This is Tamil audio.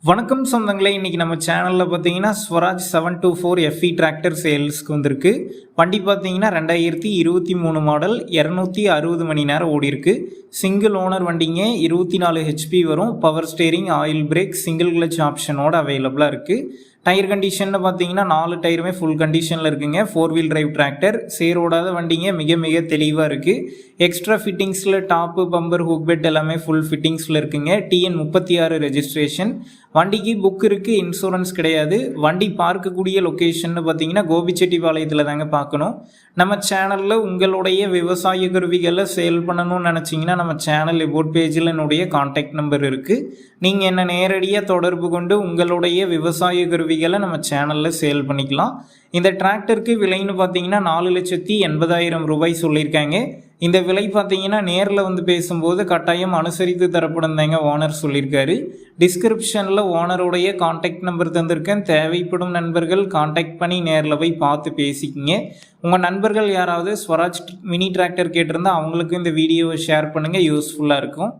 வணக்கம் சொந்தங்களே, இன்றைக்கி நம்ம சேனலில் பார்த்தீங்கன்னா ஸ்வராஜ் 724 FE டிராக்டர் சேல்ஸ்க்கு வந்திருக்கு. வண்டி பார்த்தீங்கன்னா 2023 மாடல், 260 மணி நேரம் ஓடி இருக்கு. சிங்கிள் ஓனர் வண்டிங்க, 24 HP வரும். Power steering, oil brake, single clutch ஆப்ஷனோட அவைலபிளாக இருக்குது. டயர் கண்டிஷனில் பார்த்தீங்கன்னா 4 டயருமே ஃபுல் கண்டிஷனில் இருக்குங்க. 4 வீல் டிரைவ் டிராக்டர், சேரோடாத வண்டிங்க, மிக தெளிவாக இருக்குது. எக்ஸ்ட்ரா ஃபிட்டிங்ஸில் டாப்பு, பம்பர், ஹூக் பெட் எல்லாமே ஃபுல் ஃபிட்டிங்ஸில் இருக்குங்க. TN 36 registration. வண்டிக்கு புக் இருக்குது, இன்சூரன்ஸ் கிடையாது. வண்டி பார்க்கக்கூடிய லொக்கேஷன் பார்த்தீங்கன்னா கோபிச்செட்டிப்பாளையத்தில் தாங்க பார்க்கணும். நம்ம சேனலில் உங்களுடைய விவசாய கருவிகளை சேல் பண்ணணும்னு நினச்சிங்கன்னா நம்ம சேனல் எபோட் பேஜில் என்னுடைய கான்டாக்ட் நம்பர் இருக்குது. நீங்கள் என்ன நேரடியாக தொடர்பு கொண்டு உங்களுடைய விவசாய கருவிகளை நம்ம சேனலில் சேல் பண்ணிக்கலாம். இந்த டிராக்டருக்கு விலைன்னு பார்த்தீங்கன்னா 4,80,000 ரூபாய் சொல்லியிருக்காங்க. இந்த விலை பார்த்தீங்கன்னா நேரில் வந்து பேசும்போது கட்டாயம் அனுசரித்து தரப்படும் தாங்க ஓனர் சொல்லியிருக்காரு. டிஸ்கிரிப்ஷனில் ஓனருடைய கான்டாக்ட் நம்பர் தந்திருக்கேன். தேவைப்படும் நண்பர்கள் கான்டாக்ட் பண்ணி நேரில் போய் பார்த்து பேசிக்கிங்க. உங்கள் நண்பர்கள் யாராவது ஸ்வராஜ் மினி டிராக்டர் கேட்டிருந்தால் அவங்களுக்கு இந்த வீடியோவை ஷேர் பண்ணுங்கள், யூஸ்ஃபுல்லாக இருக்கும்.